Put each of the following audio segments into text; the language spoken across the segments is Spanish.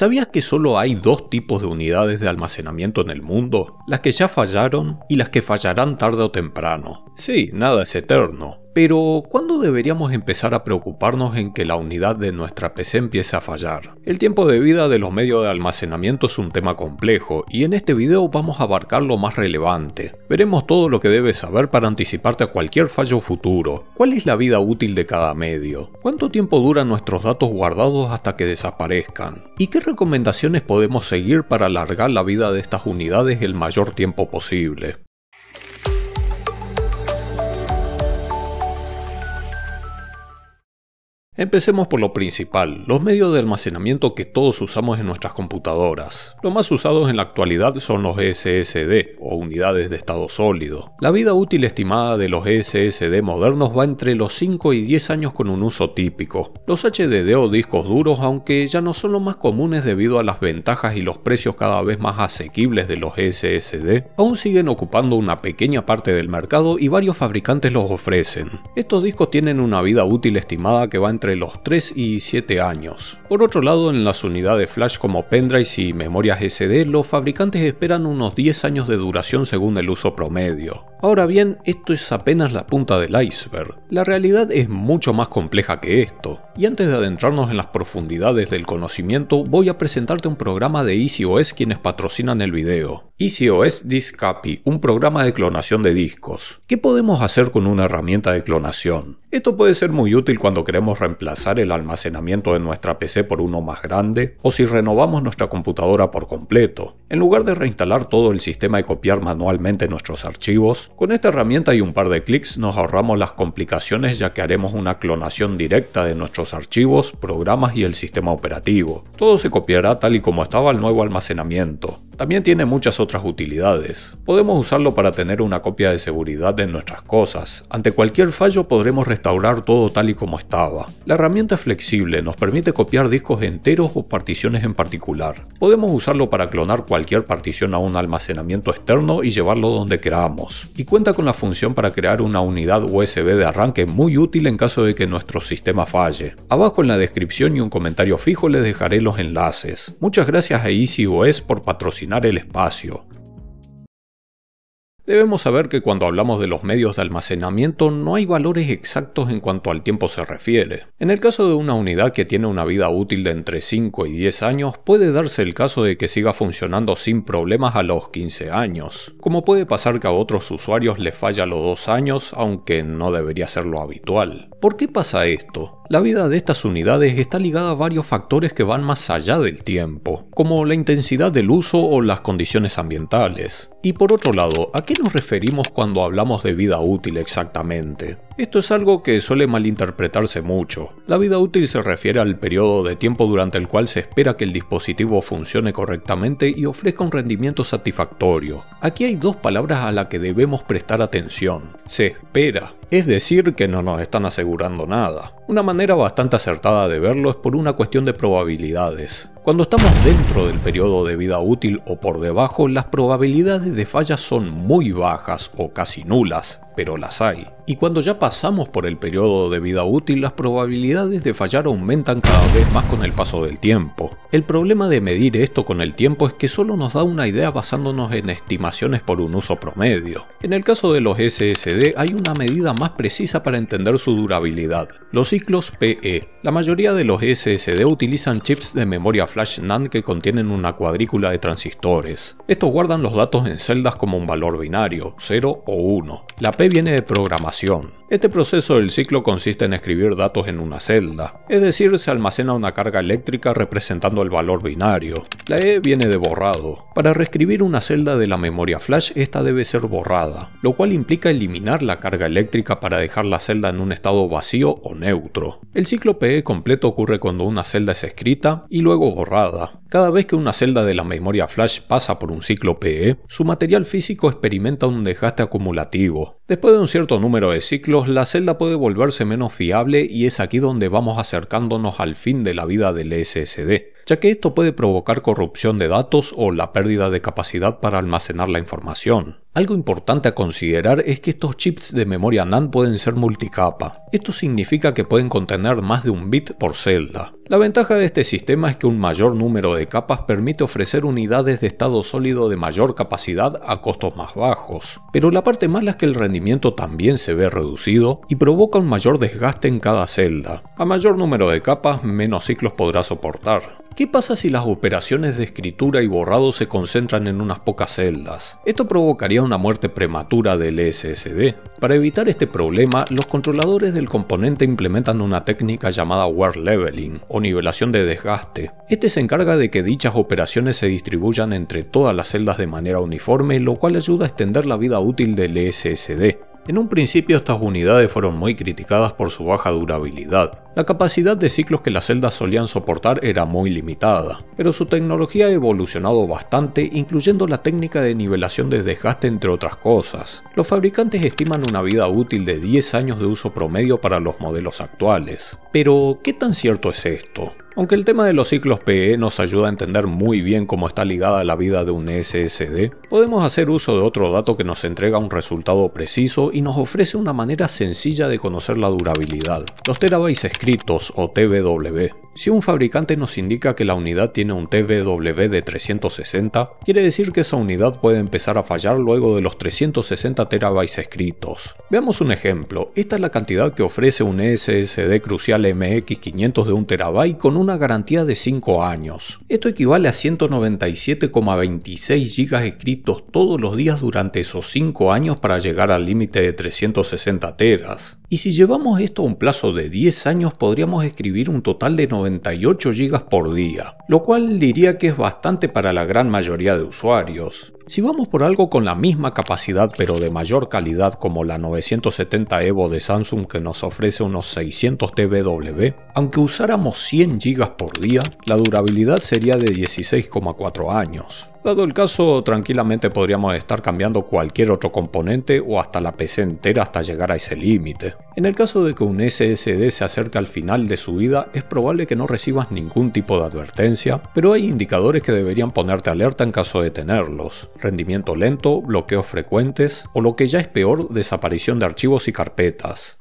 ¿Sabías que solo hay dos tipos de unidades de almacenamiento en el mundo? Las que ya fallaron y las que fallarán tarde o temprano. Sí, nada es eterno. Pero, ¿cuándo deberíamos empezar a preocuparnos en que la unidad de nuestra PC empiece a fallar? El tiempo de vida de los medios de almacenamiento es un tema complejo, y en este video vamos a abarcar lo más relevante. Veremos todo lo que debes saber para anticiparte a cualquier fallo futuro. ¿Cuál es la vida útil de cada medio? ¿Cuánto tiempo duran nuestros datos guardados hasta que desaparezcan? ¿Y qué recomendaciones podemos seguir para alargar la vida de estas unidades el mayor tiempo posible? Empecemos por lo principal, los medios de almacenamiento que todos usamos en nuestras computadoras. Los más usados en la actualidad son los SSD, o unidades de estado sólido. La vida útil estimada de los SSD modernos va entre los 5 y 10 años con un uso típico. Los HDD o discos duros, aunque ya no son los más comunes debido a las ventajas y los precios cada vez más asequibles de los SSD, aún siguen ocupando una pequeña parte del mercado y varios fabricantes los ofrecen. Estos discos tienen una vida útil estimada que va entre los 3 y 7 años. Por otro lado, en las unidades flash como pendrives y memorias SD, los fabricantes esperan unos 10 años de duración según el uso promedio. Ahora bien, esto es apenas la punta del iceberg. La realidad es mucho más compleja que esto, y antes de adentrarnos en las profundidades del conocimiento, voy a presentarte un programa de EasyOS quienes patrocinan el video. EasyOS Disk Copy, un programa de clonación de discos. ¿Qué podemos hacer con una herramienta de clonación? Esto puede ser muy útil cuando queremos reemplazar el almacenamiento de nuestra PC por uno más grande, o si renovamos nuestra computadora por completo. En lugar de reinstalar todo el sistema y copiar manualmente nuestros archivos, con esta herramienta y un par de clics nos ahorramos las complicaciones ya que haremos una clonación directa de nuestros archivos, programas y el sistema operativo. Todo se copiará tal y como estaba al nuevo almacenamiento. También tiene muchas otras utilidades. Podemos usarlo para tener una copia de seguridad de nuestras cosas. Ante cualquier fallo podremos restaurar todo tal y como estaba. La herramienta es flexible, nos permite copiar discos enteros o particiones en particular. Podemos usarlo para clonar cualquier partición a un almacenamiento externo y llevarlo donde queramos. Y cuenta con la función para crear una unidad USB de arranque muy útil en caso de que nuestro sistema falle. Abajo en la descripción y un comentario fijo les dejaré los enlaces. Muchas gracias a EasyOS por patrocinar el espacio. Debemos saber que cuando hablamos de los medios de almacenamiento no hay valores exactos en cuanto al tiempo se refiere. En el caso de una unidad que tiene una vida útil de entre 5 y 10 años, puede darse el caso de que siga funcionando sin problemas a los 15 años. Como puede pasar que a otros usuarios les falla a los 2 años, aunque no debería ser lo habitual. ¿Por qué pasa esto? La vida de estas unidades está ligada a varios factores que van más allá del tiempo, como la intensidad del uso o las condiciones ambientales. Y por otro lado, ¿a qué nos referimos cuando hablamos de vida útil exactamente? Esto es algo que suele malinterpretarse mucho. La vida útil se refiere al periodo de tiempo durante el cual se espera que el dispositivo funcione correctamente y ofrezca un rendimiento satisfactorio. Aquí hay dos palabras a las que debemos prestar atención. Se espera. Es decir, que no nos están asegurando nada. Una manera bastante acertada de verlo es por una cuestión de probabilidades. Cuando estamos dentro del periodo de vida útil o por debajo, las probabilidades de fallas son muy bajas o casi nulas, pero las hay. Y cuando ya pasamos por el periodo de vida útil, las probabilidades de fallar aumentan cada vez más con el paso del tiempo. El problema de medir esto con el tiempo es que solo nos da una idea basándonos en estimaciones por un uso promedio. En el caso de los SSD hay una medida más precisa para entender su durabilidad, los ciclos PE. La mayoría de los SSD utilizan chips de memoria flash NAND que contienen una cuadrícula de transistores. Estos guardan los datos en celdas como un valor binario, 0 o 1. La P viene de programación. Este proceso del ciclo consiste en escribir datos en una celda, es decir, se almacena una carga eléctrica representando el valor binario. La E viene de borrado. Para reescribir una celda de la memoria flash, esta debe ser borrada, lo cual implica eliminar la carga eléctrica para dejar la celda en un estado vacío o neutro. El ciclo PE completo ocurre cuando una celda es escrita y luego borrada. Cada vez que una celda de la memoria flash pasa por un ciclo PE, su material físico experimenta un desgaste acumulativo. Después de un cierto número de ciclos, la celda puede volverse menos fiable y es aquí donde vamos acercándonos al fin de la vida del SSD, ya que esto puede provocar corrupción de datos o la pérdida de capacidad para almacenar la información. Algo importante a considerar es que estos chips de memoria NAND pueden ser multicapa. Esto significa que pueden contener más de un bit por celda. La ventaja de este sistema es que un mayor número de capas permite ofrecer unidades de estado sólido de mayor capacidad a costos más bajos. Pero la parte mala es que el rendimiento también se ve reducido y provoca un mayor desgaste en cada celda. A mayor número de capas, menos ciclos podrá soportar. ¿Qué pasa si las operaciones de escritura y borrado se concentran en unas pocas celdas? Esto provocaría una muerte prematura del SSD. Para evitar este problema, los controladores del componente implementan una técnica llamada wear leveling, o nivelación de desgaste. Este se encarga de que dichas operaciones se distribuyan entre todas las celdas de manera uniforme, lo cual ayuda a extender la vida útil del SSD. En un principio estas unidades fueron muy criticadas por su baja durabilidad. La capacidad de ciclos que las celdas solían soportar era muy limitada, pero su tecnología ha evolucionado bastante, incluyendo la técnica de nivelación de desgaste entre otras cosas. Los fabricantes estiman una vida útil de 10 años de uso promedio para los modelos actuales. Pero, ¿qué tan cierto es esto? Aunque el tema de los ciclos PE nos ayuda a entender muy bien cómo está ligada la vida de un SSD, podemos hacer uso de otro dato que nos entrega un resultado preciso y nos ofrece una manera sencilla de conocer la durabilidad: los terabytes escritos o TBW. Si un fabricante nos indica que la unidad tiene un TBW de 360, quiere decir que esa unidad puede empezar a fallar luego de los 360 terabytes escritos. Veamos un ejemplo. Esta es la cantidad que ofrece un SSD Crucial MX500 de 1 TB con una garantía de 5 años. Esto equivale a 197,26 GB escritos todos los días durante esos 5 años para llegar al límite de 360 teras. Y si llevamos esto a un plazo de 10 años, podríamos escribir un total de 98 GB por día, lo cual diría que es bastante para la gran mayoría de usuarios. Si vamos por algo con la misma capacidad pero de mayor calidad como la 970 EVO de Samsung, que nos ofrece unos 600 TBW, aunque usáramos 100 GB por día, la durabilidad sería de 16,4 años. Dado el caso, tranquilamente podríamos estar cambiando cualquier otro componente o hasta la PC entera hasta llegar a ese límite. En el caso de que un SSD se acerque al final de su vida, es probable que no recibas ningún tipo de advertencia, pero hay indicadores que deberían ponerte alerta en caso de tenerlos: rendimiento lento, bloqueos frecuentes o, lo que ya es peor, desaparición de archivos y carpetas.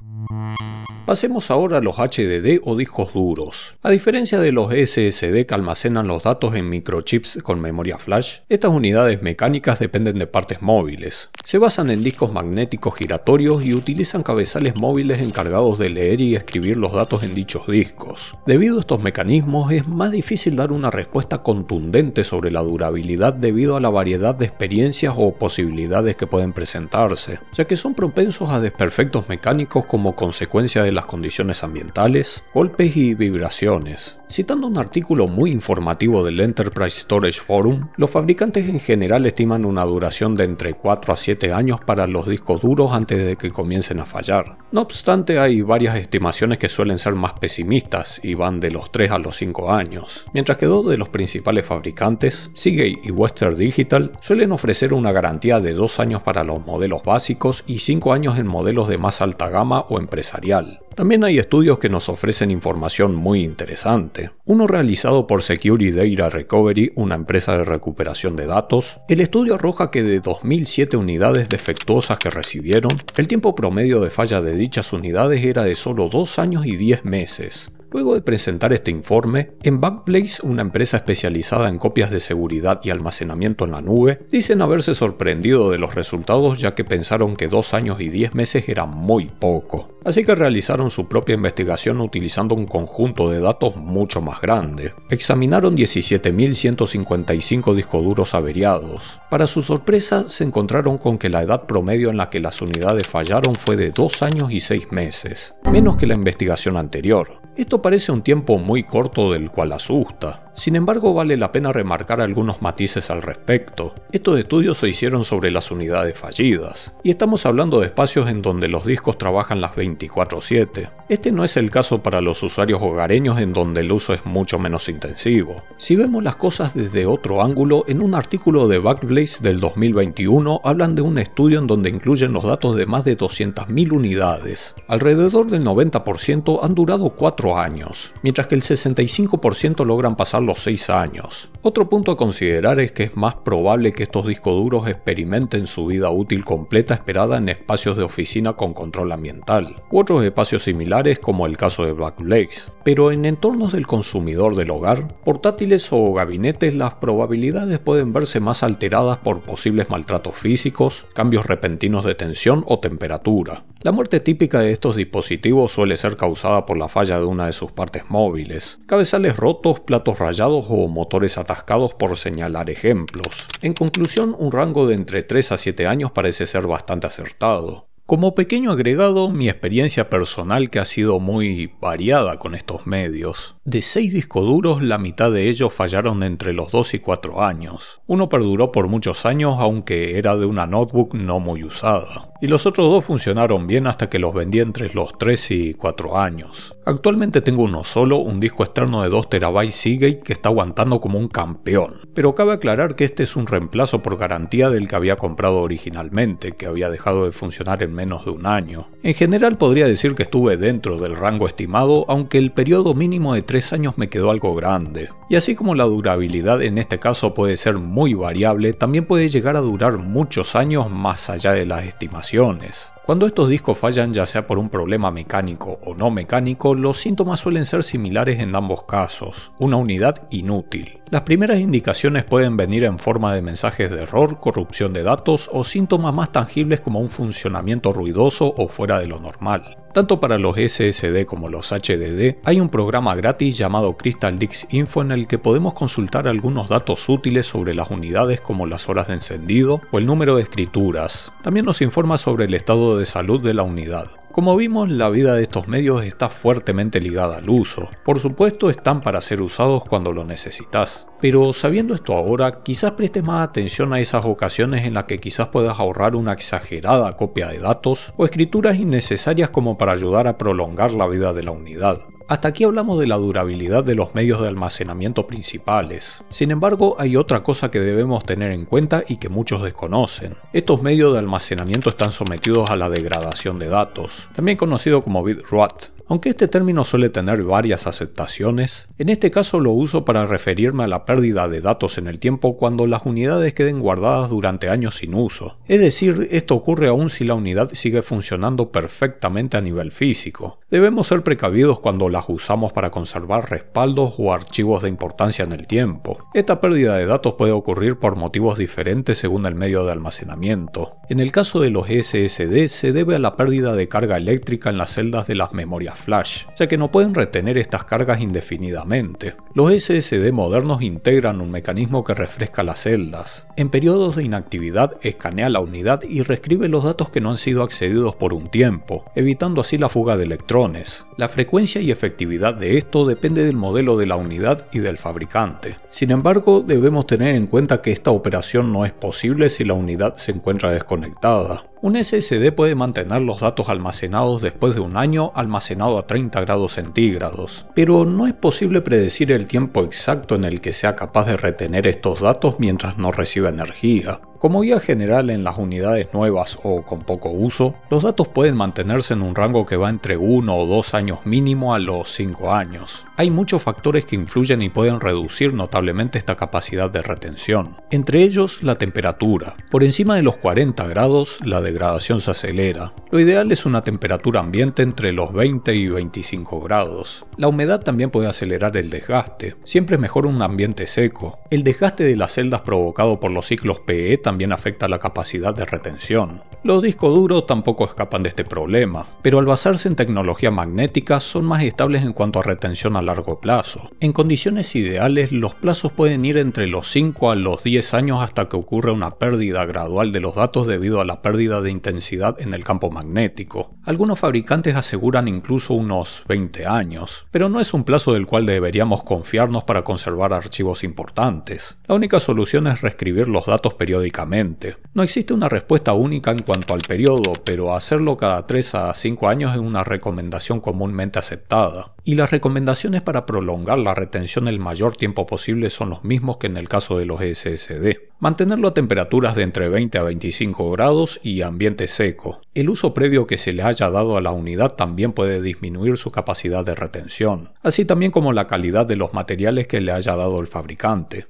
Pasemos ahora a los HDD o discos duros. A diferencia de los SSD que almacenan los datos en microchips con memoria flash, estas unidades mecánicas dependen de partes móviles. Se basan en discos magnéticos giratorios y utilizan cabezales móviles encargados de leer y escribir los datos en dichos discos. Debido a estos mecanismos, es más difícil dar una respuesta contundente sobre la durabilidad debido a la variedad de experiencias o posibilidades que pueden presentarse, ya que son propensos a desperfectos mecánicos como consecuencia de las condiciones ambientales, golpes y vibraciones. Citando un artículo muy informativo del Enterprise Storage Forum, los fabricantes en general estiman una duración de entre 4 a 7 años para los discos duros antes de que comiencen a fallar. No obstante, hay varias estimaciones que suelen ser más pesimistas y van de los 3 a los 5 años, mientras que dos de los principales fabricantes, Seagate y Western Digital, suelen ofrecer una garantía de 2 años para los modelos básicos y 5 años en modelos de más alta gama o empresarial. También hay estudios que nos ofrecen información muy interesante. Uno realizado por Security Data Recovery, una empresa de recuperación de datos. El estudio arroja que de 2007 unidades defectuosas que recibieron, el tiempo promedio de falla de dichas unidades era de solo 2 años y 10 meses. Luego de presentar este informe, en Backblaze, una empresa especializada en copias de seguridad y almacenamiento en la nube, dicen haberse sorprendido de los resultados, ya que pensaron que 2 años y 10 meses era muy poco. Así que realizaron su propia investigación utilizando un conjunto de datos mucho más grande. Examinaron 17.155 discos duros averiados. Para su sorpresa, se encontraron con que la edad promedio en la que las unidades fallaron fue de 2 años y 6 meses, menos que la investigación anterior. Esto parece un tiempo muy corto, del cual asusta. Sin embargo, vale la pena remarcar algunos matices al respecto. Estos estudios se hicieron sobre las unidades fallidas, y estamos hablando de espacios en donde los discos trabajan las 24/7. Este no es el caso para los usuarios hogareños, en donde el uso es mucho menos intensivo. Si vemos las cosas desde otro ángulo, en un artículo de Backblaze del 2021 hablan de un estudio en donde incluyen los datos de más de 200.000 unidades. Alrededor del 90% han durado 4 años, mientras que el 65% logran pasar los 6 años. Otro punto a considerar es que es más probable que estos discos duros experimenten su vida útil completa esperada en espacios de oficina con control ambiental, u otros espacios similares como el caso de Black Lakes. Pero en entornos del consumidor del hogar, portátiles o gabinetes, las probabilidades pueden verse más alteradas por posibles maltratos físicos, cambios repentinos de tensión o temperatura. La muerte típica de estos dispositivos suele ser causada por la falla de una de sus partes móviles, cabezales rotos, platos rayados o motores atascados, por señalar ejemplos. En conclusión, un rango de entre 3 a 7 años parece ser bastante acertado. Como pequeño agregado, mi experiencia personal que ha sido muy variada con estos medios. De 6 discos duros, la mitad de ellos fallaron entre los 2 y 4 años. Uno perduró por muchos años, aunque era de una notebook no muy usada. Y los otros 2 funcionaron bien hasta que los vendí entre los 3 y 4 años. Actualmente tengo uno solo, un disco externo de 2 TB Seagate que está aguantando como un campeón. Pero cabe aclarar que este es un reemplazo por garantía del que había comprado originalmente, que había dejado de funcionar en menos de un año. En general podría decir que estuve dentro del rango estimado, aunque el periodo mínimo de 3 años me quedó algo grande. Y así como la durabilidad en este caso puede ser muy variable, también puede llegar a durar muchos años más allá de las estimaciones. Cuando estos discos fallan, ya sea por un problema mecánico o no mecánico, los síntomas suelen ser similares en ambos casos: una unidad inútil. Las primeras indicaciones pueden venir en forma de mensajes de error, corrupción de datos o síntomas más tangibles como un funcionamiento ruidoso o fuera de lo normal. Tanto para los SSD como los HDD hay un programa gratis llamado Crystal Disk Info en el que podemos consultar algunos datos útiles sobre las unidades como las horas de encendido o el número de escrituras. También nos informa sobre el estado de salud de la unidad. Como vimos, la vida de estos medios está fuertemente ligada al uso. Por supuesto, están para ser usados cuando lo necesitas. Pero sabiendo esto ahora, quizás prestes más atención a esas ocasiones en las que quizás puedas ahorrar una exagerada copia de datos o escrituras innecesarias como para ayudar a prolongar la vida de la unidad. Hasta aquí hablamos de la durabilidad de los medios de almacenamiento principales. Sin embargo, hay otra cosa que debemos tener en cuenta y que muchos desconocen. Estos medios de almacenamiento están sometidos a la degradación de datos, también conocido como bit rot. Aunque este término suele tener varias aceptaciones, en este caso lo uso para referirme a la pérdida de datos en el tiempo cuando las unidades queden guardadas durante años sin uso. Es decir, esto ocurre aún si la unidad sigue funcionando perfectamente a nivel físico. Debemos ser precavidos cuando las usamos para conservar respaldos o archivos de importancia en el tiempo. Esta pérdida de datos puede ocurrir por motivos diferentes según el medio de almacenamiento. En el caso de los SSD se debe a la pérdida de carga eléctrica en las celdas de las memorias flash, ya que no pueden retener estas cargas indefinidamente. Los SSD modernos integran un mecanismo que refresca las celdas. En periodos de inactividad escanea la unidad y reescribe los datos que no han sido accedidos por un tiempo, evitando así la fuga de electrones. La frecuencia y efectividad de esto depende del modelo de la unidad y del fabricante. Sin embargo, debemos tener en cuenta que esta operación no es posible si la unidad se encuentra desconectada. Un SSD puede mantener los datos almacenados después de un año almacenado a 30 grados centígrados, pero no es posible predecir el tiempo exacto en el que sea capaz de retener estos datos mientras no reciba energía. Como guía general en las unidades nuevas o con poco uso, los datos pueden mantenerse en un rango que va entre 1 o 2 años mínimo a los 5 años. Hay muchos factores que influyen y pueden reducir notablemente esta capacidad de retención. Entre ellos, la temperatura. Por encima de los 40 grados, la degradación se acelera. Lo ideal es una temperatura ambiente entre los 20 y 25 grados. La humedad también puede acelerar el desgaste. Siempre es mejor un ambiente seco. El desgaste de las celdas provocado por los ciclos PE también afecta la capacidad de retención. Los discos duros tampoco escapan de este problema, pero al basarse en tecnología magnética son más estables en cuanto a retención a largo plazo. En condiciones ideales, los plazos pueden ir entre los 5 a los 10 años hasta que ocurra una pérdida gradual de los datos debido a la pérdida de intensidad en el campo magnético. Algunos fabricantes aseguran incluso unos 20 años, pero no es un plazo del cual deberíamos confiarnos para conservar archivos importantes. La única solución es reescribir los datos periódicamente. No existe una respuesta única en cuanto al periodo, pero hacerlo cada 3 a 5 años es una recomendación comúnmente aceptada. Y las recomendaciones para prolongar la retención el mayor tiempo posible son los mismos que en el caso de los SSD. Mantenerlo a temperaturas de entre 20 a 25 grados y ambiente seco. El uso previo que se le haya dado a la unidad también puede disminuir su capacidad de retención, así también como la calidad de los materiales que le haya dado el fabricante.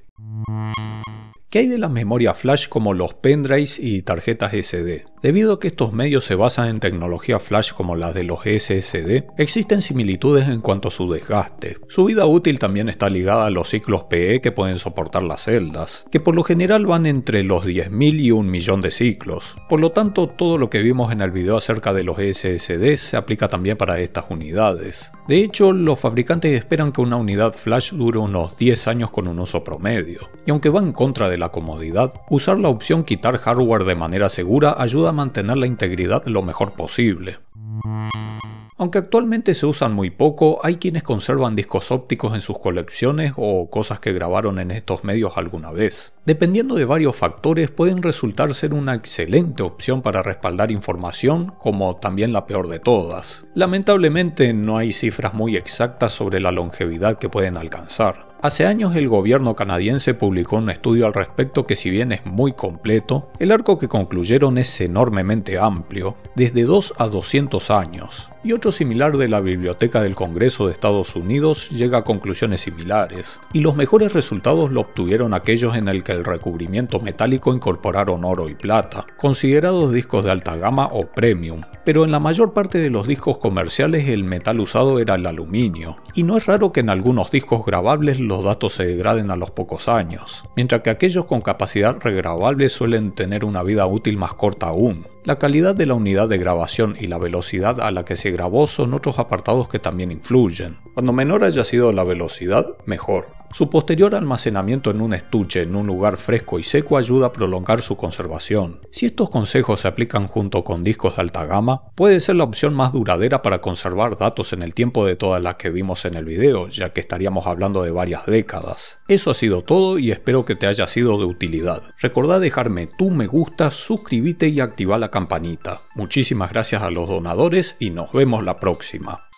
¿Qué hay de las memorias flash como los pendrives y tarjetas SD? Debido a que estos medios se basan en tecnología flash como las de los SSD, existen similitudes en cuanto a su desgaste. Su vida útil también está ligada a los ciclos PE que pueden soportar las celdas, que por lo general van entre los 10.000 y 1.000.000 de ciclos. Por lo tanto, todo lo que vimos en el video acerca de los SSD se aplica también para estas unidades. De hecho, los fabricantes esperan que una unidad flash dure unos 10 años con un uso promedio. Y aunque va en contra de la comodidad, usar la opción quitar hardware de manera segura ayuda a mantener la integridad lo mejor posible. Aunque actualmente se usan muy poco, hay quienes conservan discos ópticos en sus colecciones o cosas que grabaron en estos medios alguna vez. Dependiendo de varios factores, pueden resultar ser una excelente opción para respaldar información, como también la peor de todas. Lamentablemente no hay cifras muy exactas sobre la longevidad que pueden alcanzar. Hace años el gobierno canadiense publicó un estudio al respecto que, si bien es muy completo, el arco que concluyeron es enormemente amplio, desde 2 a 200 años. Y otro similar de la Biblioteca del Congreso de Estados Unidos llega a conclusiones similares, y los mejores resultados lo obtuvieron aquellos en el que el recubrimiento metálico incorporaron oro y plata, considerados discos de alta gama o premium, pero en la mayor parte de los discos comerciales el metal usado era el aluminio, y no es raro que en algunos discos grabables los datos se degraden a los pocos años, mientras que aquellos con capacidad regrabable suelen tener una vida útil más corta aún. La calidad de la unidad de grabación y la velocidad a la que se grabó son otros apartados que también influyen. Cuando menor haya sido la velocidad, mejor. Su posterior almacenamiento en un estuche en un lugar fresco y seco ayuda a prolongar su conservación. Si estos consejos se aplican junto con discos de alta gama, puede ser la opción más duradera para conservar datos en el tiempo de todas las que vimos en el video, ya que estaríamos hablando de varias décadas. Eso ha sido todo y espero que te haya sido de utilidad. Recordá dejarme tu me gusta, suscribite y activa la campanita. Muchísimas gracias a los donadores y nos vemos la próxima.